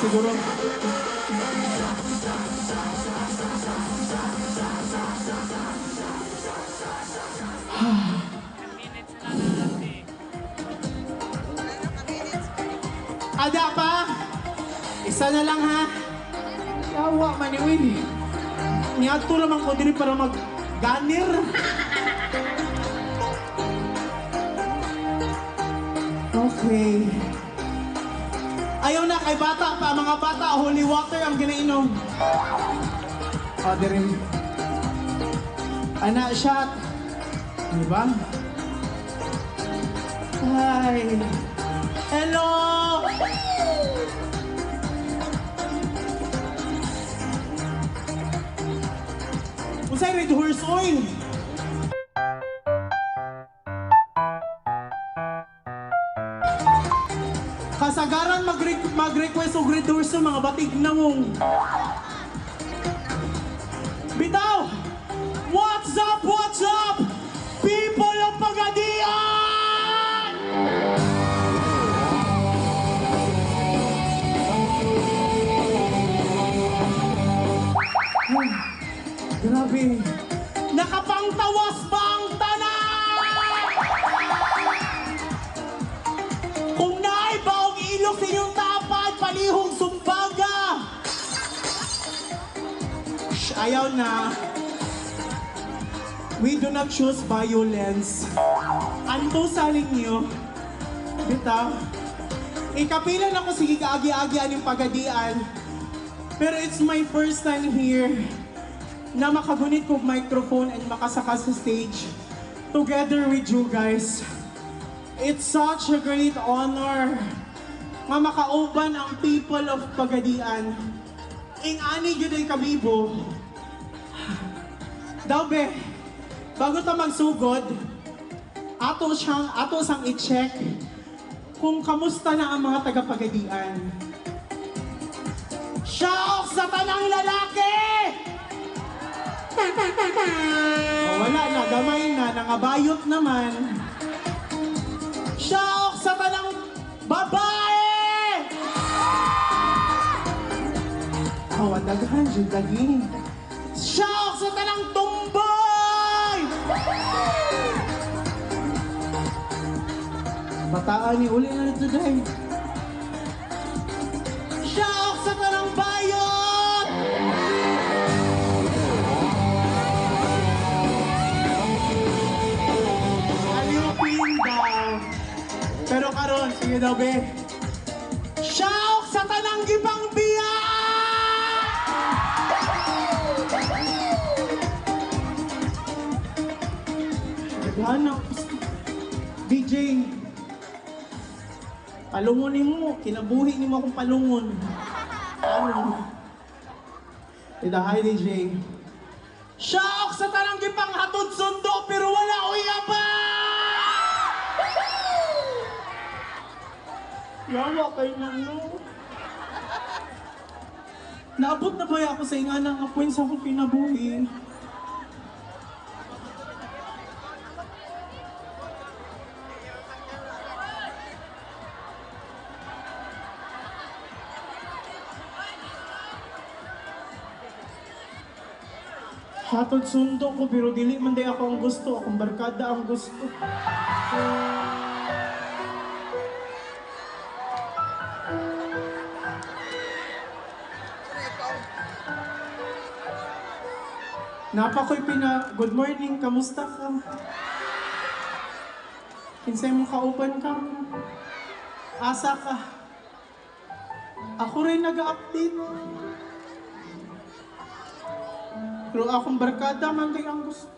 siguro. Ada pa? Isa na lang ha. Yawa man ni Winnie. Niyato naman ko din para mag-ganir. Okay. Ayaw na kay bata pa. Mga bata, holy water ang ginainom. O, dirin. Ana, shot. Diba? Hi. Hello! Unsay red horse oil? Kasagaran mag-request og red horse mga batig na mong. Bitaw! What's up? What's up? People of Pagadian! Grabe. Nakapangtawas ba ang tanan? Kung naibaw ang ilog sa inyong tapad, palihong sumbaga. Shh, ayaw na. We do not choose violence. Anto saling niyo? Bitaw. Ikapilan ako sige kaagi-agian yung Pagadian. Pero it's my first time here na makagunit kong microphone and makasaka sa stage together with you guys. It's such a great honor nga makauban ang people of Pagadian. Ing ani yun ay kabibo. Daw be, bago ta magsugod, ato sang i-check kung kamusta na ang mga taga-Pagadian. Shout sa tanang lalaki! Oh, wala na, gamay na, nangabayot naman. Shout sa tanang babae! Oh, daghan dyan, lagi. Shout sa tanang tumboy! Bataan ni uli na nito dahil. Shout sa tanang bayot! Alipin daw. Pero karon, sige daw be. Shout sa tanang gibang biya! Hanap. DJ. Palungonin mo. Kinabuhi ni mo akong palungon. Ano? Ida, hi DJ. Shock sa tanang gipang hatod sundo pero wala uya pa! Yawa kayo na no. Naabot na ba ako sa inganang apoy sa akong kinabuhi? Hatod sundo ko, pero dili man day ako ang gusto. Akong barkada ang gusto. Napa ko'y good morning, kamusta ka? Kinsay mo kauban ka? Asa ka? Ako rin nag-update. Pero akong barkada man din ang gusto.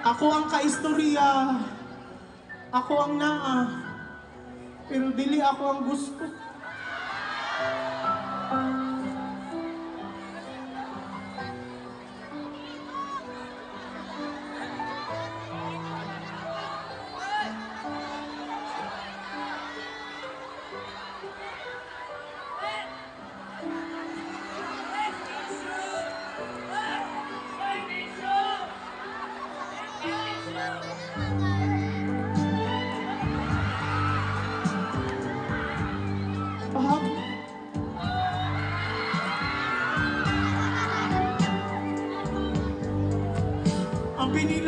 Ako ang kaistorya. Ako ang naa. Pero dili ako ang gusto.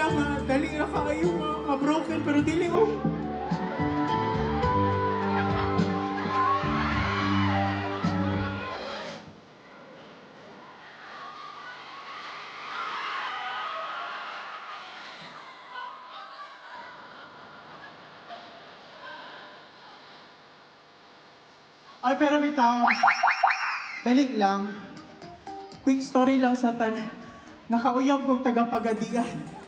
nila nga, dali na kaayo ma-broken, pero dili oh. Ay, pero bitaw, dali lang. Quick story lang sa nakauyab kong taga-Pagadian.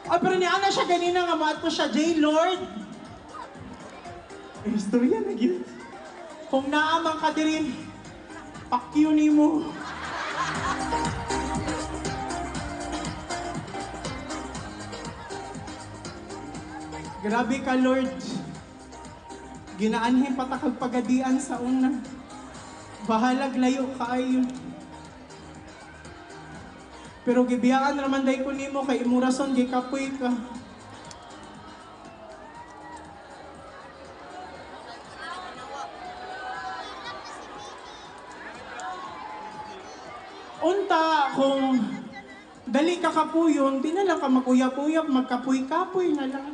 Ay, pero ni Ana siya ganina nga maato siya, J-Lord. Ay, istorya na yun. Kung naamang ka dirin, pakyo ni mo. Grabe ka, Lord. Ginaanhin patakag Pagadian sa una. Bahalag layo kaayo. Pero gibiyaan naman day ko nimo kay imurason gi kapoy ka. Unta kung dali ka kapuyon, di na lang ka mag-uyap-uyap, magkapoy-kapoy na lang.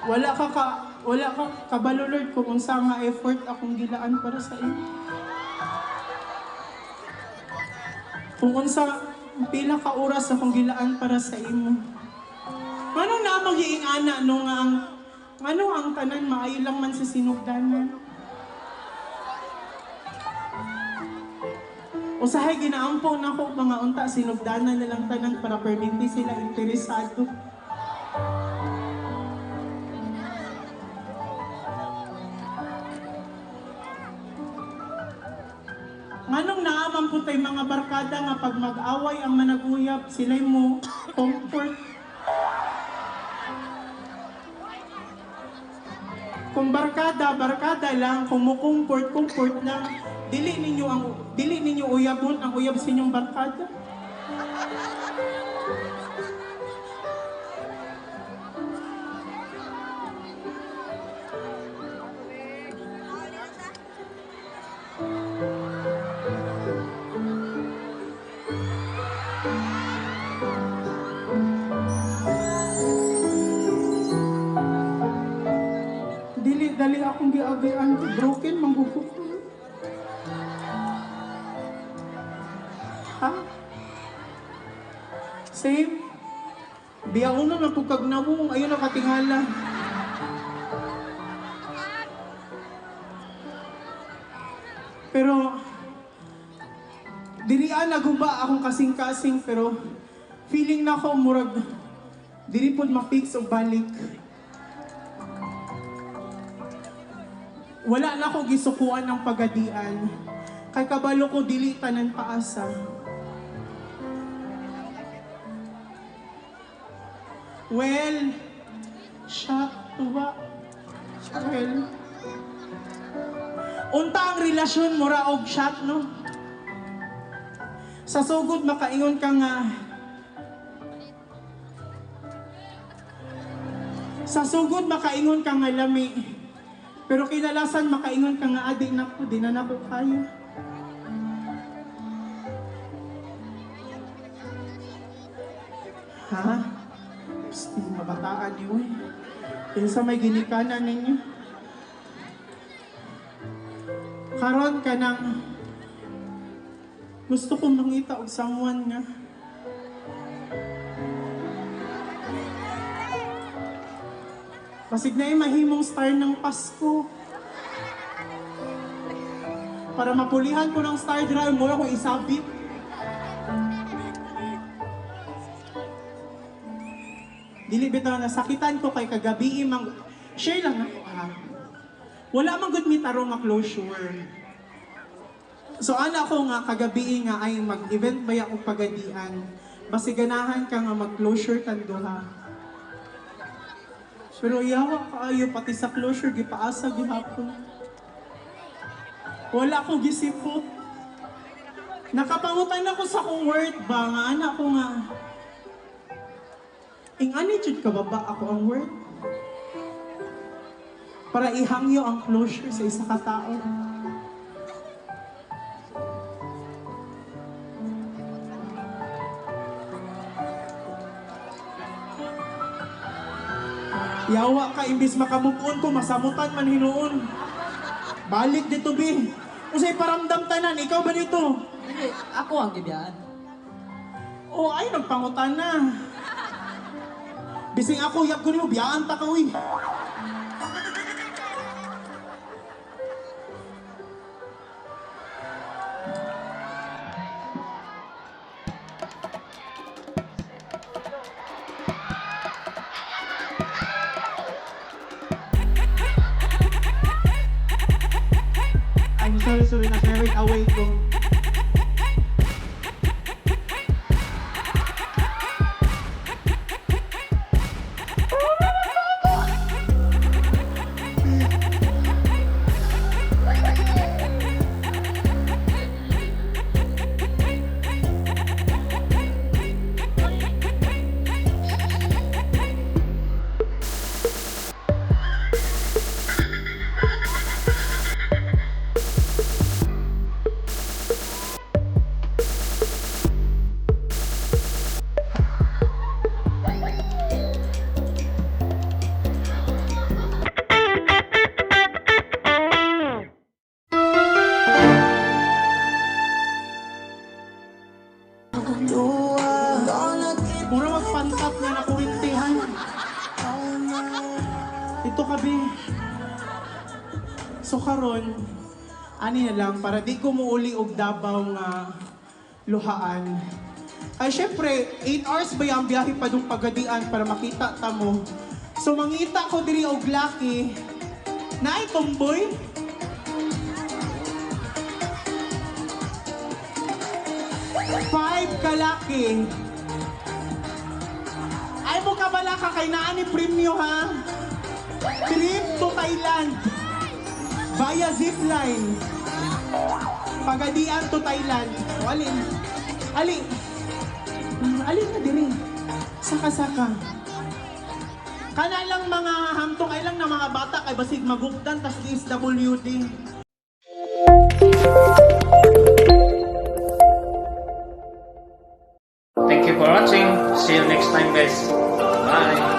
Wala ka kabalo Lord kung unsa nga effort akong gilaan para sa imo. Kung unsa pila ka oras akong gilaan para sa imo. Manong na mag-iingana no nga ang tanan maayo lang man sa sinugdanan. Usahay ginaampo na ko mga unta sinugdanan na lang tanan para perminti sila interesado. Manong naaman po tayo mga barkada nga pag mag-away ang manag-uyap, sila'y mo comfort. Kung barkada lang, kung mo comfort lang, dili ninyo uyabon ang uyab sa inyong barkada. Dali akong giagian, broken, mangguguk. Ha? Same. Biyaon na napugkag na mo, ayun na katingala. Pero, dirian naguba akong kasing-kasing, pero feeling na ako murag, diri po ma-fix o balik. Wala na ko gisukuan ng Pagadian. Kay kabalo ko dili tanan paasa. Well, shot tuwa. Well, unta ang relasyon mo ra og shot no. Sa sugod makaingon ka nga. Sa sugod makaingon ka nga lami. Pero kinalasan makaingon ka nga adik na ko, di na ko kaya. Ha? Psst, mabataan yun. Pinsa may ginikanan ninyo. Karon ka nang gusto kong mangita og someone nga. Pasig na mahimong star ng Pasko. Para mapulihan ko ng star drive mo ako isabit. Dili bitaw nasakitan ko kay kagabi imang share lang ako ha. Wala man gud mi tarong nga closure. So ana ko nga kagabi nga ay mag-event baya og Pagadian. Basi ganahan ka nga mag-closure tan duha. Pero yawa kaayo pati sa closure gipaasa gihapon. Wala ko gisipot. Nakapangutan ako sa kong word ba nga anak ko nga. Ingani jud ka baba ako ang word. Para ihangyo ang closure sa isa ka tao. Yawa ka, imbis makamove-on ko, masamutan man hinuon. Balik dito, Bi. Usay paramdam tanan, ikaw ba dito? Hindi, ako ang gibiyaan. Oh, ay, nagpangutan na. Bising ako, yap ko niyo, biyaan ta ka, uy. I'm sorry, na-carried away ko. Mura magpantat nga na kuwintihan. Ito kabi. So karon, ani na lang, para di ko muuli og Davao nga luhaan. Ay syempre, 8 hours ba yung biyahe pa dung pagadian para makita ta mo. So mangita ko diri og Lucky. Naay tomboy. Five kalaki. Ay mo ka bala ka kay naa ni premyo ha. Trip to Thailand. Via zipline. Pagadian to Thailand. O, alin? Alin? Alin na diri? Saka-saka. Kana lang mga hamtong ay lang na mga bata kay basig magugdan tas DSWD. Thank you for watching. See you next time, guys. Bye.